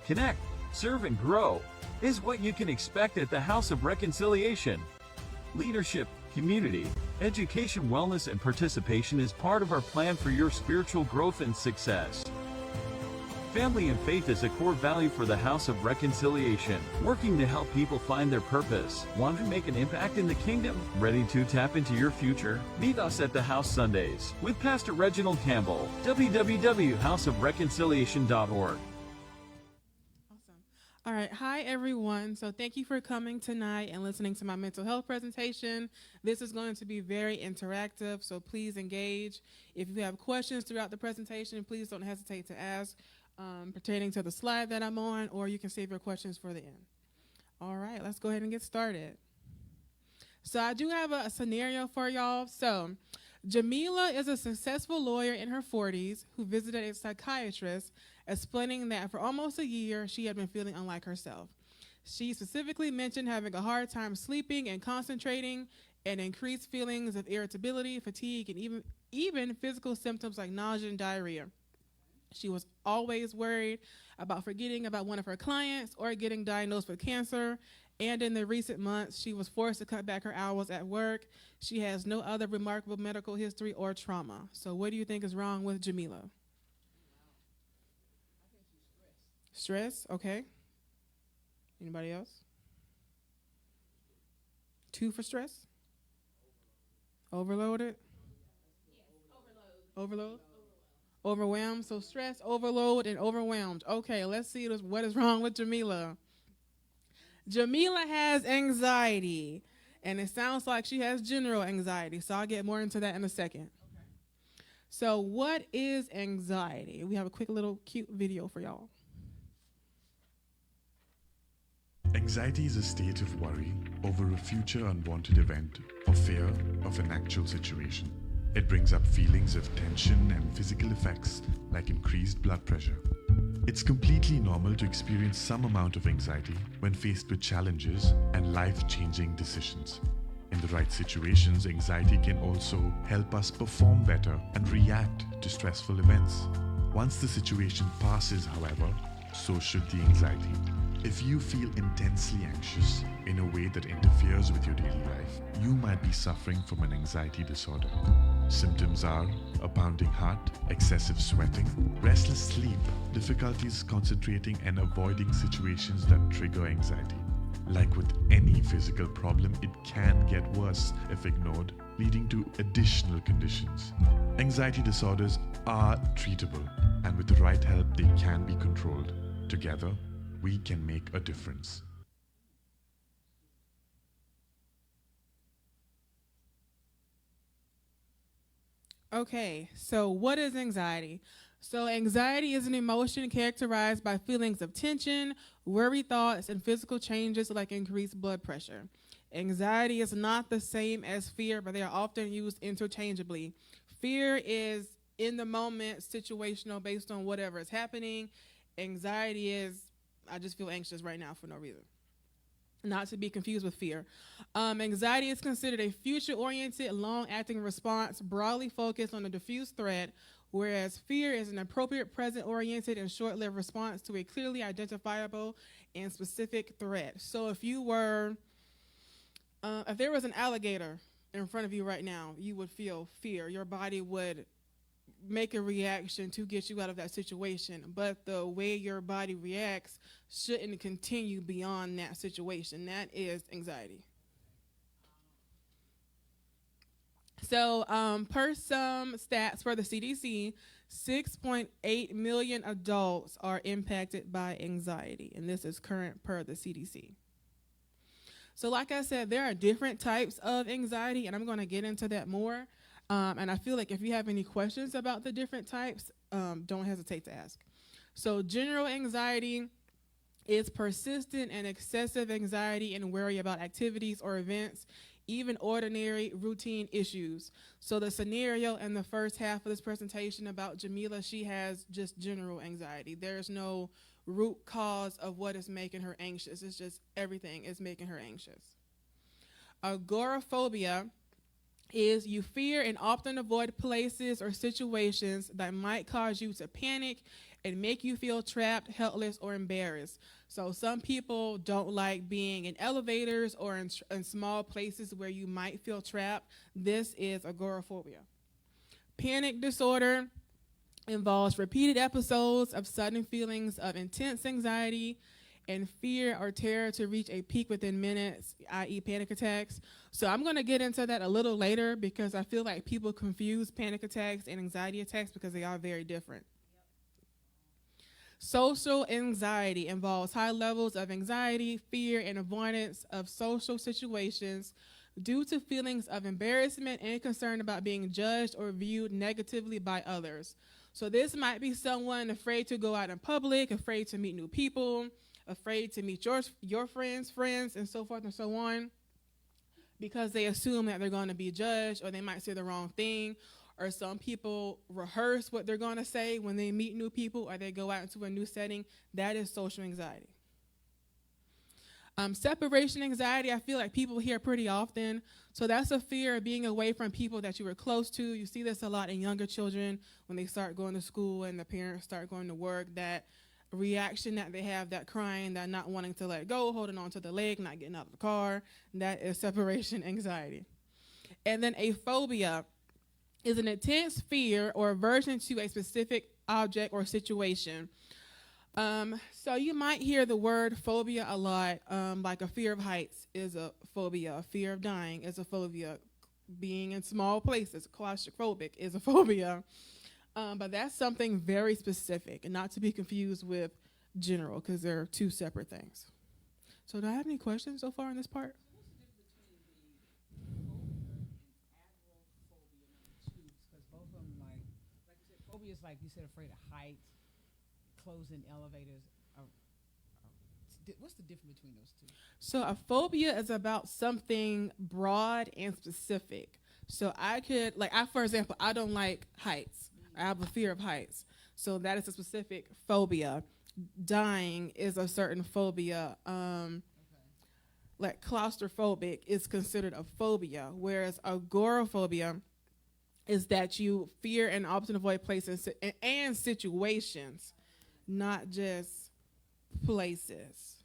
connect, serve, and grow is what you can expect at the House of Reconciliation. Leadership, community, education, wellness, and participation is part of our plan for your spiritual growth and success. Family and faith is a core value for the House of Reconciliation, working to help people find their purpose. Want to make an impact in the kingdom? Ready to tap into your future? Meet us at the House Sundays with Pastor Reginald Campbell, www.houseofreconciliation.org. All right. Hi, everyone. So thank you for coming tonight and listening to my mental health presentation. This is going to be very interactive, so please engage. If you have questions throughout the presentation, please don't hesitate to ask pertaining to the slide that I'm on, or you can save your questions for the end. All right. Let's go ahead and get started. So I do have a scenario for y'all. So Jamila is a successful lawyer in her 40s who visited a psychiatrist, explaining that for almost a year, she had been feeling unlike herself. She specifically mentioned having a hard time sleeping and concentrating, and increased feelings of irritability, fatigue, and even physical symptoms like nausea and diarrhea. She was always worried about forgetting about one of her clients or getting diagnosed with cancer. And in the recent months, she was forced to cut back her hours at work. She has no other remarkable medical history or trauma. So what do you think is wrong with Jamila? Stress, okay. Anybody else? 2 for stress? Overloaded? Yes, Overload? Overwhelmed. So stress, overload, and overwhelmed. Okay, let's see what is wrong with Jamila. Jamila has anxiety, and it sounds like she has general anxiety. So I'll get more into that in a second. Okay. So what is anxiety? We have a quick little cute video for y'all. Anxiety is a state of worry over a future unwanted event or fear of an actual situation. It brings up feelings of tension and physical effects like increased blood pressure. It's completely normal to experience some amount of anxiety when faced with challenges and life-changing decisions. In the right situations, anxiety can also help us perform better and react to stressful events. Once the situation passes, however, so should the anxiety. If you feel intensely anxious in a way that interferes with your daily life, you might be suffering from an anxiety disorder. Symptoms are a pounding heart, excessive sweating, restless sleep, difficulties concentrating and avoiding situations that trigger anxiety. Like with any physical problem, it can get worse if ignored, leading to additional conditions. Anxiety disorders are treatable, and with the right help, they can be controlled. Together, we can make a difference. Okay, so what is anxiety? So anxiety is an emotion characterized by feelings of tension, worry thoughts, and physical changes like increased blood pressure. Anxiety is not the same as fear, but they are often used interchangeably. Fear is in the moment, situational, based on whatever is happening. Anxiety is, I just feel anxious right now for no reason. Not to be confused with fear. Anxiety is considered a future-oriented, long-acting response, broadly focused on a diffuse threat, whereas fear is an appropriate, present-oriented, and short-lived response to a clearly identifiable and specific threat. So if there was an alligator in front of you right now, you would feel fear. Your body would make a reaction to get you out of that situation, but the way your body reacts shouldn't continue beyond that situation. That is anxiety. So per some stats for the CDC, 6.8 million adults are impacted by anxiety, and this is current per the CDC. So like I said, there are different types of anxiety, and I'm going to get into that more. And I feel like if you have any questions about the different types, don't hesitate to ask. So general anxiety is persistent and excessive anxiety and worry about activities or events, even ordinary routine issues. So the scenario in the first half of this presentation about Jamila, she has just general anxiety. There's no root cause of what is making her anxious. It's just everything is making her anxious. Agoraphobia is you fear and often avoid places or situations that might cause you to panic and make you feel trapped, helpless, or embarrassed. So some people don't like being in elevators or in small places where you might feel trapped. This is agoraphobia. Panic disorder involves repeated episodes of sudden feelings of intense anxiety and fear or terror to reach a peak within minutes, i.e. panic attacks. So I'm going to get into that a little later because I feel like people confuse panic attacks and anxiety attacks because they are very different. Social anxiety involves high levels of anxiety, fear, and avoidance of social situations due to feelings of embarrassment and concern about being judged or viewed negatively by others. So this might be someone afraid to go out in public, afraid to meet new people, afraid to meet your friends, and so forth and so on, because they assume that they're going to be judged or they might say the wrong thing. Or some people rehearse what they're going to say when they meet new people or they go out into a new setting. That is social anxiety. Separation anxiety, I feel like people hear pretty often. So that's a fear of being away from people that you were close to. You see this a lot in younger children when they start going to school and the parents start going to work. That reaction that they have, that crying, that not wanting to let go, holding on to the leg, not getting out of the car, that is separation anxiety. And then a phobia is an intense fear or aversion to a specific object or situation. So you might hear the word phobia a lot, like a fear of heights is a phobia, a fear of dying is a phobia, being in small places, claustrophobic is a phobia. But that's something very specific and not to be confused with general because they're two separate things. So do I have any questions so far in this part? Phobia is like you said, afraid of heights, closing elevators. What's the difference between those two? So a phobia is about something broad and specific. So I could, for example, I don't like heights. I have a fear of heights. So that is a specific phobia. Dying is a certain phobia. Like claustrophobic is considered a phobia, whereas agoraphobia is that you fear and often avoid places and situations, not just places.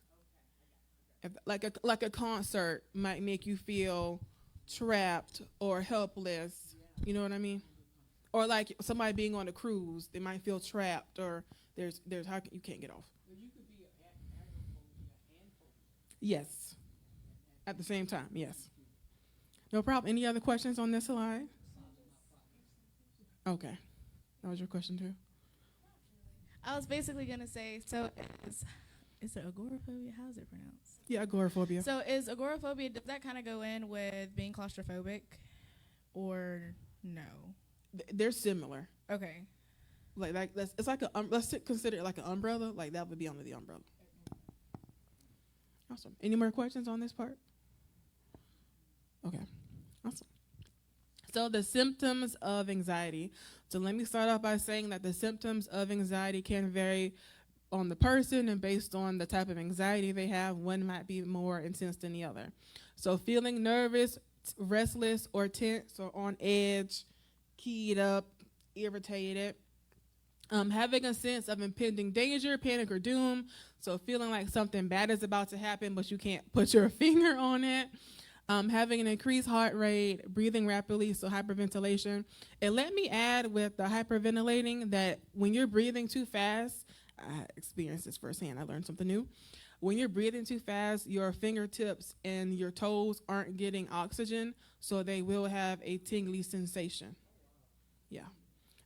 Like a concert might make you feel trapped or helpless. You know what I mean? Or like somebody being on a cruise, they might feel trapped, or there's you can't get off. You could be agoraphobia and phobia. Yes. At the same time, yes. No problem. Any other questions on this slide? Okay. That was your question too? I was basically going to say, so is it agoraphobia? How is it pronounced? Yeah, agoraphobia. So is agoraphobia, does that kind of go in with being claustrophobic or no? They're similar. Okay. It's like let's consider it like an umbrella. Like that would be under the umbrella. Awesome. Any more questions on this part? Okay. Awesome. So the symptoms of anxiety. So let me start off by saying that the symptoms of anxiety can vary on the person and based on the type of anxiety they have. One might be more intense than the other. So feeling nervous, restless, or tense, or on edge, keyed up, irritated. Having a sense of impending danger, panic, or doom. So feeling like something bad is about to happen, but you can't put your finger on it. Having an increased heart rate, breathing rapidly, so hyperventilation. And let me add with the hyperventilating that when you're breathing too fast, I experienced this firsthand, I learned something new. When you're breathing too fast, your fingertips and your toes aren't getting oxygen, so they will have a tingly sensation. Yeah,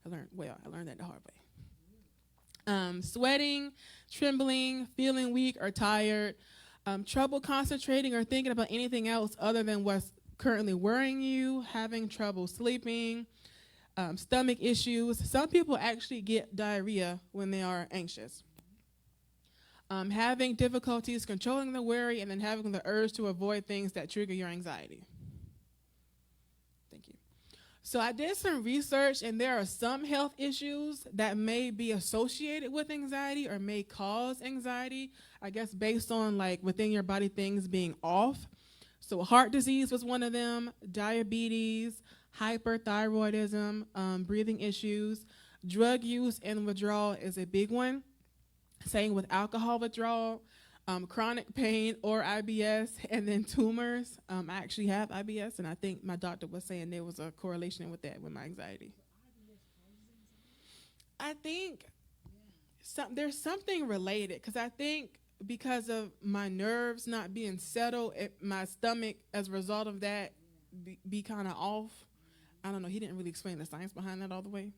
I learned that the hard way. Sweating, trembling, feeling weak or tired, trouble concentrating or thinking about anything else other than what's currently worrying you, having trouble sleeping, stomach issues. Some people actually get diarrhea when they are anxious. Having difficulties controlling the worry and then having the urge to avoid things that trigger your anxiety. Thank you. So I did some research, and there are some health issues that may be associated with anxiety or may cause anxiety, I guess based on like within your body things being off. So heart disease was one of them, diabetes, hyperthyroidism, breathing issues, Drug use and withdrawal is a big one. Same with alcohol withdrawal, chronic pain or IBS, and then tumors. I actually have IBS, and I think my doctor was saying there was a correlation with that with my anxiety. I think there's something related, because I think because of my nerves not being settled, my stomach, as a result of that, be kind of off. I don't know. He didn't really explain the science behind that all the way,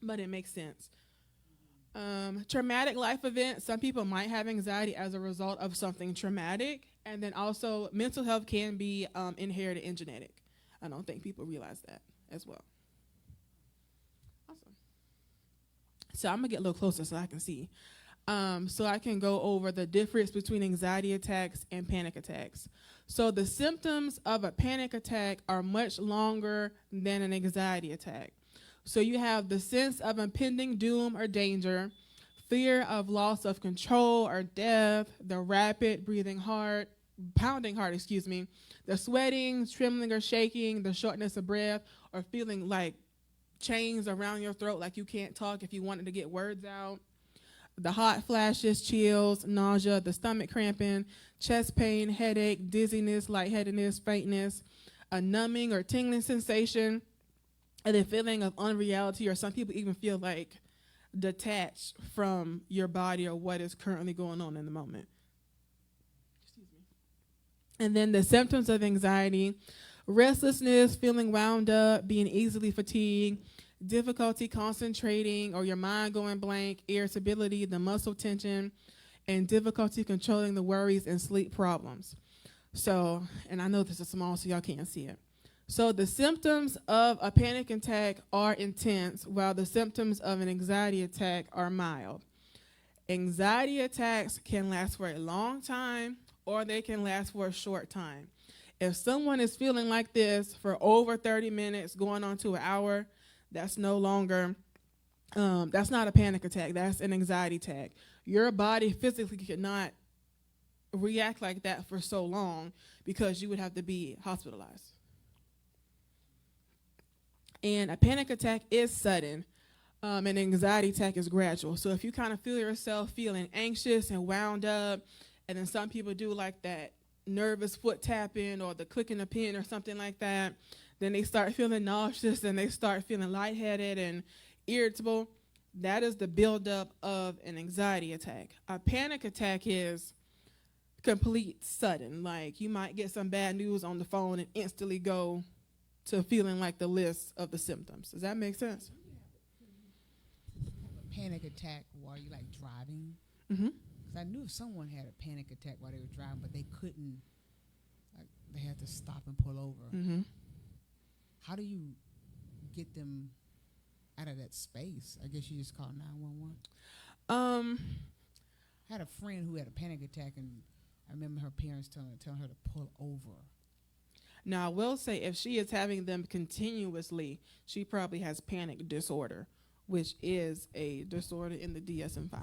but it makes sense. Traumatic life events. Some people might have anxiety as a result of something traumatic. And then also mental health can be inherited and genetic. I don't think people realize that as well. Awesome. So I'm going to get a little closer so I can see. So I can go over the difference between anxiety attacks and panic attacks. So the symptoms of a panic attack are much longer than an anxiety attack. So you have the sense of impending doom or danger, fear of loss of control or death, the rapid pounding heart, the sweating, trembling or shaking, the shortness of breath, or feeling like chains around your throat, like you can't talk if you wanted to get words out, the hot flashes, chills, nausea, the stomach cramping, chest pain, headache, dizziness, lightheadedness, faintness, a numbing or tingling sensation, and the feeling of unreality, or some people even feel like detached from your body or what is currently going on in the moment. And then the symptoms of anxiety: restlessness, feeling wound up, being easily fatigued, difficulty concentrating or your mind going blank, irritability, the muscle tension, and difficulty controlling the worries and sleep problems. So, and I know this is small so y'all can't see it. So the symptoms of a panic attack are intense, while the symptoms of an anxiety attack are mild. Anxiety attacks can last for a long time, or they can last for a short time. If someone is feeling like this for over 30 minutes, going on to an hour, that's no longer, that's not a panic attack, that's an anxiety attack. Your body physically could not react like that for so long because you would have to be hospitalized. And a panic attack is sudden. An anxiety attack is gradual. So if you kind of feel yourself feeling anxious and wound up, and then some people do like that nervous foot tapping or the clicking a pin or something like that, then they start feeling nauseous and they start feeling lightheaded and irritable. That is the buildup of an anxiety attack. A panic attack is complete sudden. Like you might get some bad news on the phone and instantly go to feeling like the list of the symptoms. Does that make sense? Panic attack while you like driving. Mm-hmm. Because I knew if someone had a panic attack while they were driving, but they couldn't, like they had to stop and pull over. Mm-hmm. How do you get them out of that space? I guess you just call 911. I had a friend who had a panic attack, and I remember her parents telling her to pull over. Now, I will say if she is having them continuously, she probably has panic disorder, which is a disorder in the DSM-5.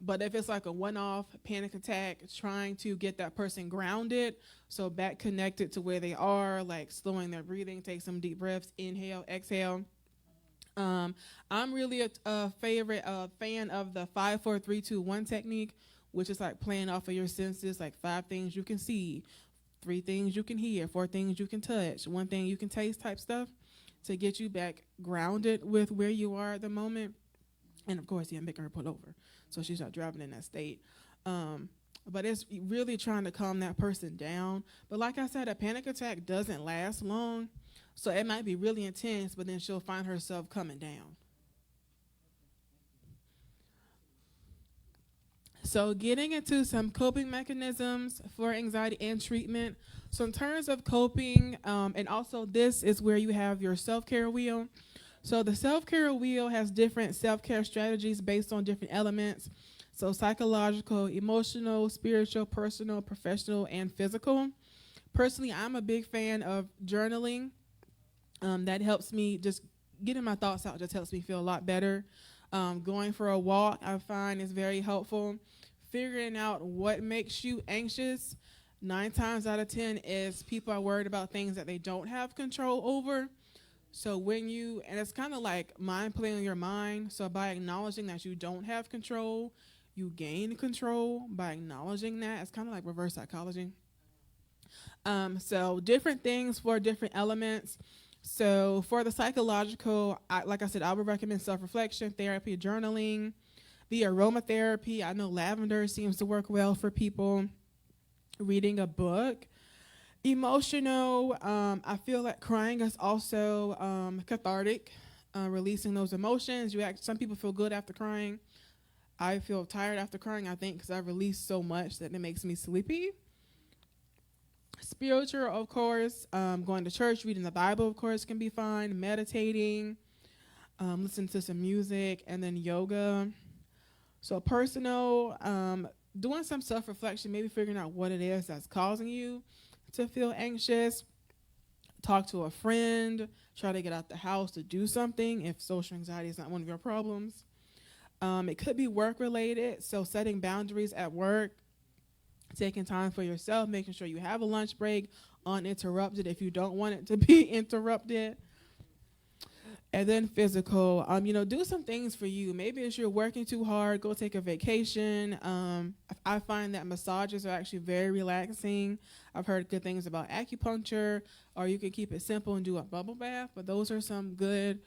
But if it's like a one-off panic attack, trying to get that person grounded, so back connected to where they are, like slowing their breathing, take some deep breaths, inhale, exhale. I'm really a fan of the 5, 4, 3, 2, 1 technique, which is like playing off of your senses, like 5 things you can see, 3 things you can hear, 4 things you can touch, 1 thing you can taste type stuff to get you back grounded with where you are at the moment. And of course, making her pull over so she's not driving in that state. But it's really trying to calm that person down. But like I said, a panic attack doesn't last long. So it might be really intense, but then she'll find herself coming down. So getting into some coping mechanisms for anxiety and treatment. So in terms of coping, and also this is where you have your self-care wheel. So the self-care wheel has different self-care strategies based on different elements. So psychological, emotional, spiritual, personal, professional, and physical. Personally, I'm a big fan of journaling. That helps me just getting my thoughts out, just helps me feel a lot better. Going for a walk, I find is very helpful. Figuring out what makes you anxious. 9 times out of 10 is people are worried about things that they don't have control over. So and it's kind of like mind playing on your mind. So by acknowledging that you don't have control, you gain control by acknowledging that. It's kind of like reverse psychology. So different things for different elements. So for the psychological, like I said, I would recommend self-reflection, therapy, journaling, the aromatherapy. I know lavender seems to work well for people. Reading a book. Emotional, I feel like crying is also cathartic, releasing those emotions. Some people feel good after crying. I feel tired after crying, I think, because I released so much that it makes me sleepy. Spiritual, of course, going to church, reading the Bible, of course, can be fun. Meditating, listening to some music, and then yoga. So personal, doing some self-reflection, maybe figuring out what it is that's causing you to feel anxious. Talk to a friend, try to get out the house to do something if social anxiety is not one of your problems. It could be work related, so setting boundaries at work, taking time for yourself, making sure you have a lunch break uninterrupted if you don't want it to be interrupted. And then physical, do some things for you. Maybe if you're working too hard, go take a vacation. I find that massages are actually very relaxing. I've heard good things about acupuncture, or you can keep it simple and do a bubble bath. But those are some good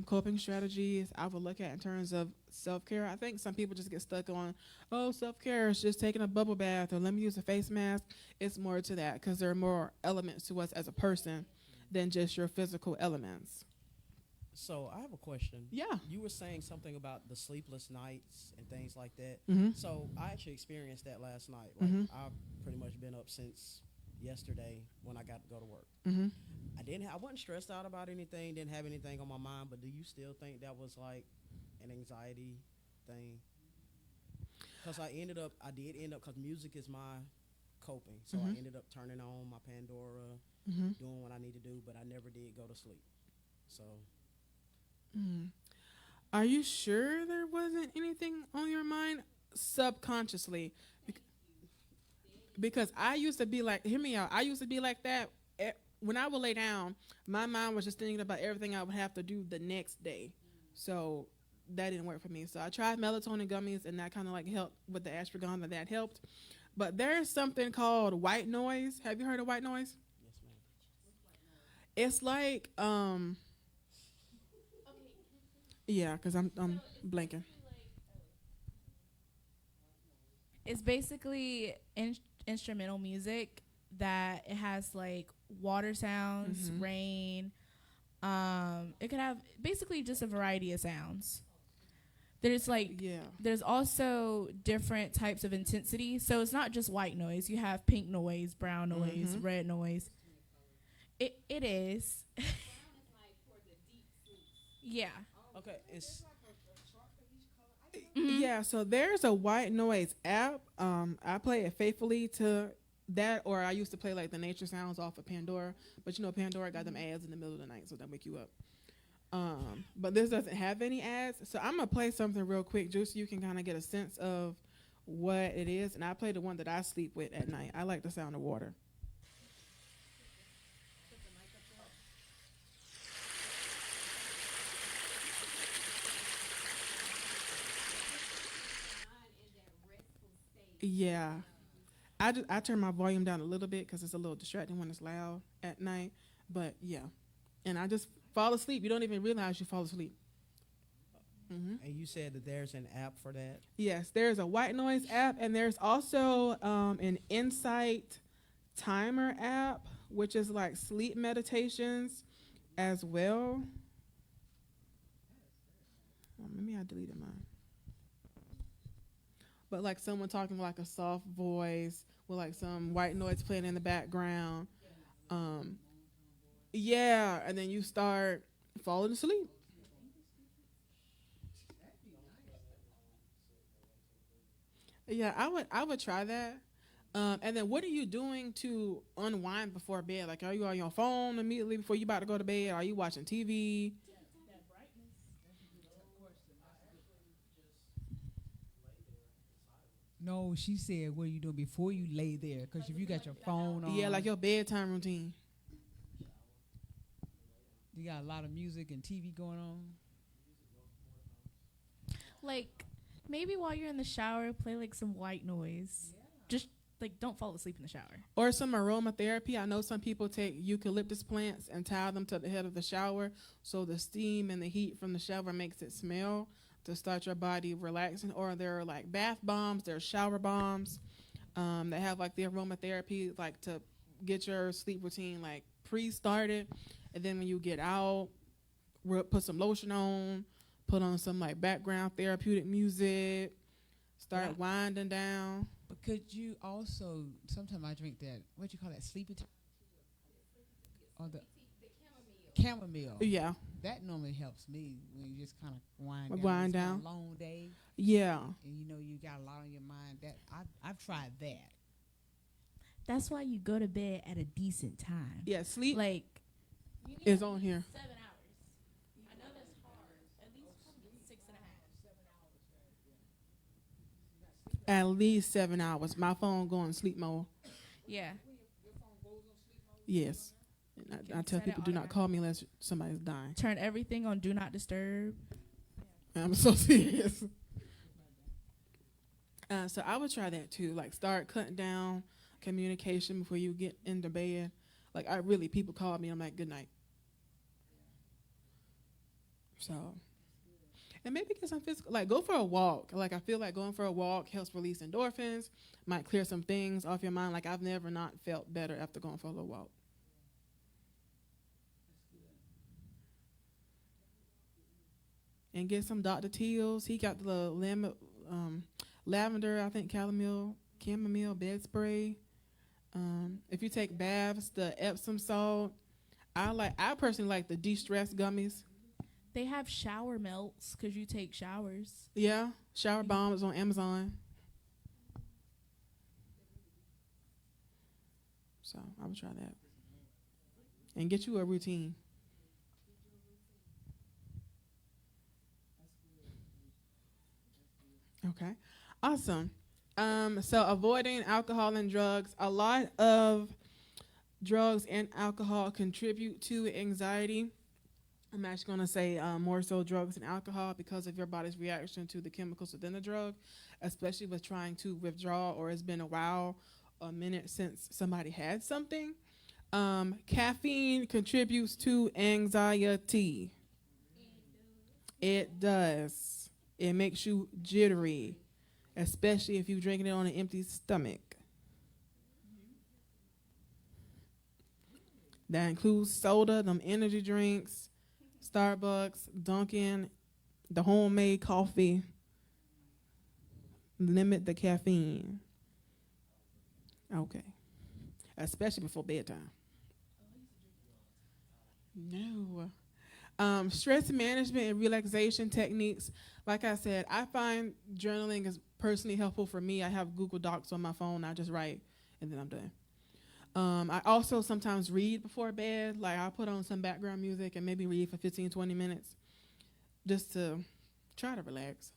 coping strategies I would look at in terms of self-care. I think some people just get stuck on, self-care is just taking a bubble bath or let me use a face mask. It's more to that because there are more elements to us as a person than just your physical elements. So I have a question. Yeah. You were saying something about the sleepless nights and things like that. Mm-hmm. So I actually experienced that last night. Like I've pretty much been up since yesterday when I got to go to work. Mm-hmm. I wasn't stressed out about anything, didn't have anything on my mind, but do you still think that was like an anxiety thing? Because I did end up, because music is my coping. So I ended up turning on my Pandora, doing what I need to do, but I never did go to sleep. So. Are you sure there wasn't anything on your mind subconsciously? Because I used to be like, hear me out, I used to be like that. When I would lay down, my mind was just thinking about everything I would have to do the next day. So that didn't work for me. So I tried melatonin gummies, and that kind of like helped with the ashwagandha. That helped. But there's something called white noise. Have you heard of white noise? Yes, ma'am. It's like, yeah, because I'm blanking. It's basically instrumental music that it has like water sounds, rain. It could have basically just a variety of sounds. There's also different types of intensity. So it's not just white noise. You have pink noise, brown noise, red noise. It is. Yeah. Okay, it's Yeah, so there's a white noise app. I play it faithfully to that, or I used to play like the nature sounds off of Pandora. But Pandora got them ads in the middle of the night, so that wake you up. But this doesn't have any ads, so I'm gonna play something real quick just so you can kind of get a sense of what it is. And I play the one that I sleep with at night. I like the sound of water. Yeah, I turn my volume down a little bit because it's a little distracting when it's loud at night. But yeah, and I just fall asleep. You don't even realize you fall asleep. and you said that there's an app for that. Yes, there's a white noise app, and there's also an insight timer app, which is like sleep meditations as well. Maybe I deleted mine. But like someone talking like a soft voice with like some white noise playing in the background. Yeah, and then you start falling asleep. Yeah, I would try that. And then what are you doing to unwind before bed? Like, are you on your phone immediately before you about to go to bed? Are you watching TV? No, she said, what are you doing before you lay there? Because if you got your phone on. Yeah, like your bedtime routine. You you got a lot of music and TV going on? Like maybe while you're in the shower, play like some white noise. Just like don't fall asleep in the shower. Or some aromatherapy. I know some people take eucalyptus plants and tie them to the head of the shower, so the steam and the heat from the shower makes it smell to start your body relaxing. Or there are like bath bombs, there are shower bombs that have like the aromatherapy, like to get your sleep routine like pre-started. And then when you get out, put some lotion on, put on some like background therapeutic music, start winding down. But could you also, sometimes I drink that, what you call that, sleepy tea? Or the chamomile. Yeah. That normally helps me when you just kind of wind Wind down. It's down. been a long day, Yeah. and you know you got a lot on your mind. That I've tried that. That's why you go to bed at a decent time. Yeah, sleep Like is on here. 7 hours. I know that's hard. At least 6.5. At least 7 hours. My phone going sleep mode. Yeah. Yes. And I tell set it people do not automatic. call me unless somebody's dying. Turn everything on do not disturb. I'm so serious. So I would try that too. Like start cutting down communication before you get into bed. Like people call me. I'm like, good night. So, and maybe get some physical, like go for a walk. Like I feel like going for a walk helps release endorphins, might clear some things off your mind. Like I've never not felt better after going for a little walk. And get some Dr. Teal's. He got the lavender, I think chamomile bed spray. If you take baths, the Epsom salt. I personally like the de-stress gummies. They have shower melts because you take showers. Yeah, shower bombs on Amazon. So I would try that. And get you a routine. Okay, awesome. So avoiding alcohol and drugs. A lot of drugs and alcohol contribute to anxiety. I'm actually going to say more so drugs and alcohol because of your body's reaction to the chemicals within the drug, especially with trying to withdraw or it's been a minute since somebody had something. Caffeine contributes to anxiety. It does. It makes you jittery, especially if you're drinking it on an empty stomach. That includes soda, them energy drinks, Starbucks, Dunkin', the homemade coffee. Limit the caffeine. Okay. Especially before bedtime. No. Stress management and relaxation techniques. Like I said, I find journaling is personally helpful for me. I have Google Docs on my phone. I just write and then I'm done. I also sometimes read before bed. Like I'll put on some background music and maybe read for 15, 20 minutes just to try to relax.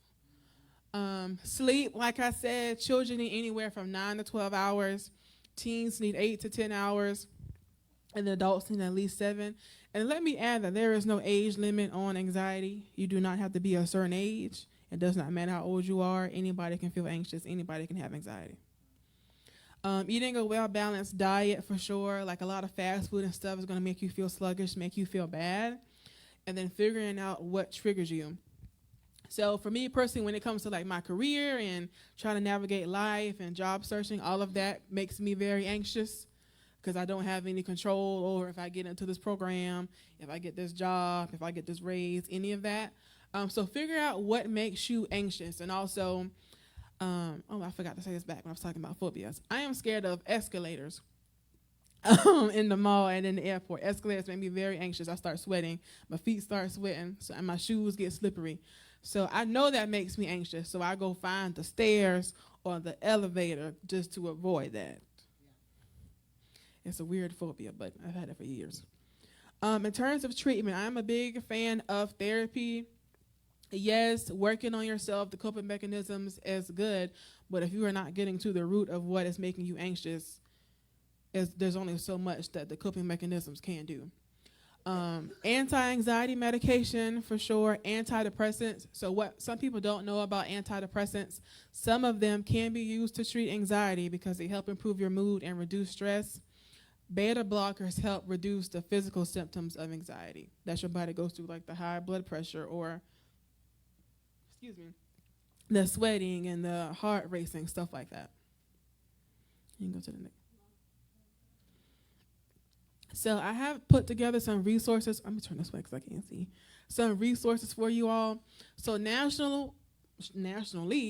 Sleep, like I said, children need anywhere from 9 to 12 hours. Teens need 8 to 10 hours. And the adults need at least 7. And let me add that there is no age limit on anxiety. You do not have to be a certain age. It does not matter how old you are. Anybody can feel anxious. Anybody can have anxiety. Eating a well-balanced diet for sure. Like a lot of fast food and stuff is going to make you feel sluggish, make you feel bad. And then figuring out what triggers you. So for me personally, when it comes to like my career and trying to navigate life and job searching, all of that makes me very anxious because I don't have any control over if I get into this program, if I get this job, if I get this raise, any of that. So figure out what makes you anxious. And also, I forgot to say this back when I was talking about phobias. I am scared of escalators in the mall and in the airport. Escalators make me very anxious. I start sweating. My feet start sweating, and my shoes get slippery. So I know that makes me anxious. So I go find the stairs or the elevator just to avoid that. It's a weird phobia, but I've had it for years. In terms of treatment, I'm a big fan of therapy. Yes, working on yourself, the coping mechanisms is good, but if you are not getting to the root of what is making you anxious, there's only so much that the coping mechanisms can do. Anti-anxiety medication for sure, antidepressants. So what some people don't know about antidepressants, some of them can be used to treat anxiety because they help improve your mood and reduce stress. Beta blockers help reduce the physical symptoms of anxiety that your body goes through, like the high blood pressure or, excuse me, the sweating and the heart racing, stuff like that. You can go to the next. So I have put together some resources. I'm going to turn this way because I can't see. Some resources for you all. So nationally,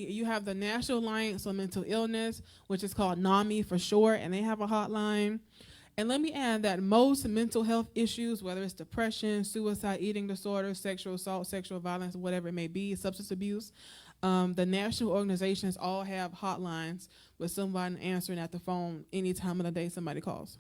you have the National Alliance on Mental Illness, which is called NAMI for short, and they have a hotline. And let me add that most mental health issues, whether it's depression, suicide, eating disorder, sexual assault, sexual violence, whatever it may be, substance abuse, the national organizations all have hotlines with somebody answering at the phone any time of the day somebody calls.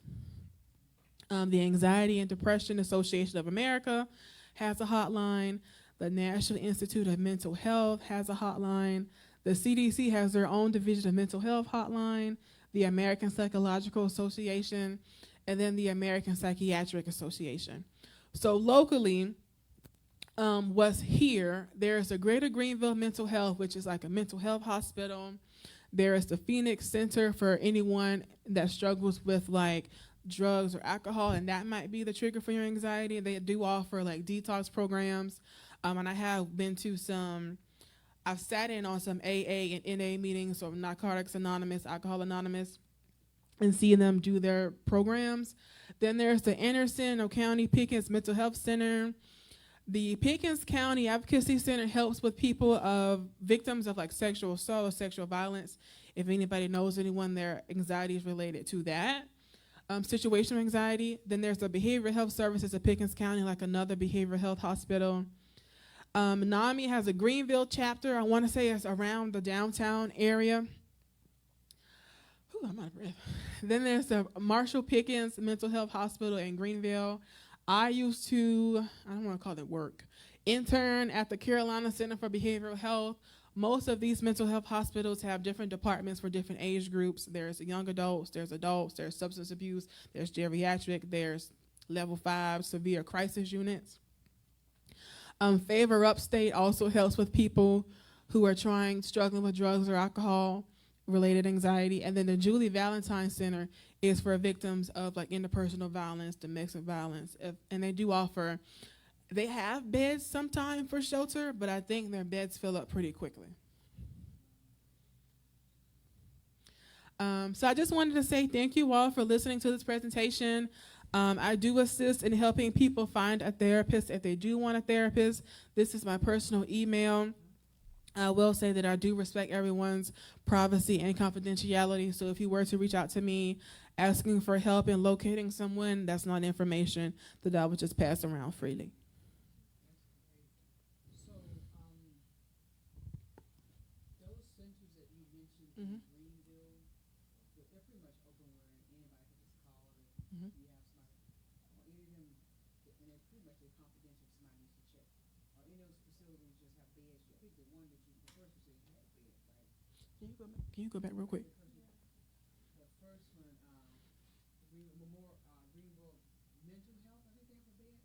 The Anxiety and Depression Association of America has a hotline. The National Institute of Mental Health has a hotline. The CDC has their own division of mental health hotline. The American Psychological Association, and then the American Psychiatric Association. So locally, what's here, there's the Greater Greenville Mental Health, which is like a mental health hospital. There is the Phoenix Center for anyone that struggles with like drugs or alcohol, and that might be the trigger for your anxiety. They do offer like detox programs, and I have been to I've sat in on some AA and NA meetings, so Narcotics Anonymous, Alcohol Anonymous, and see them do their programs. Then there's the Anderson County Pickens Mental Health Center. The Pickens County Advocacy Center helps with people victims of like sexual assault or sexual violence. If anybody knows anyone, their anxiety is related to that. Situational anxiety. Then there's the Behavioral Health Services of Pickens County, like another behavioral health hospital. NAMI has a Greenville chapter. I want to say it's around the downtown area. I'm out of breath. Then there's the Marshall Pickens Mental Health Hospital in Greenville. I used to, I don't want to call it work, intern at the Carolina Center for Behavioral Health. Most of these mental health hospitals have different departments for different age groups. There's young adults, there's substance abuse, there's geriatric, there's level 5 severe crisis units. Favor Upstate also helps with people who are struggling with drugs or alcohol related anxiety. And then the Julie Valentine Center is for victims of like interpersonal violence, domestic violence. And they have beds sometime for shelter, but I think their beds fill up pretty quickly. So I just wanted to say thank you all for listening to this presentation. I do assist in helping people find a therapist if they do want a therapist. This is my personal email. I will say that I do respect everyone's privacy and confidentiality. So if you were to reach out to me asking for help in locating someone, that's not information that I would just pass around freely. So, those centers that you mentioned in Greenville, they're pretty much open where anybody can just call or you have somebody, or any of them, and they're pretty much confidential if somebody needs to check. Or any of those facilities just have beds. I think the one that the first facility had beds, right? Can you go back real quick? The first one, Greenville Mental Health, I think they have a bed.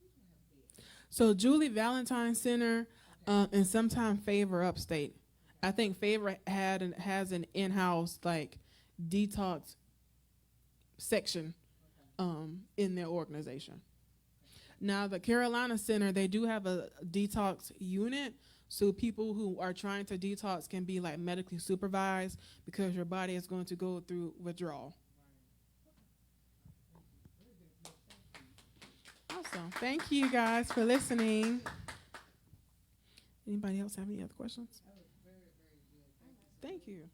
Which one have beds? So Julie Valentine Center, and sometime Favor Upstate. I think Favor has an in-house like detox section in their organization. Now the Carolina Center, they do have a detox unit, so people who are trying to detox can be like medically supervised because your body is going to go through withdrawal. Awesome. Thank you guys for listening. Anybody else have any other questions? Thank you.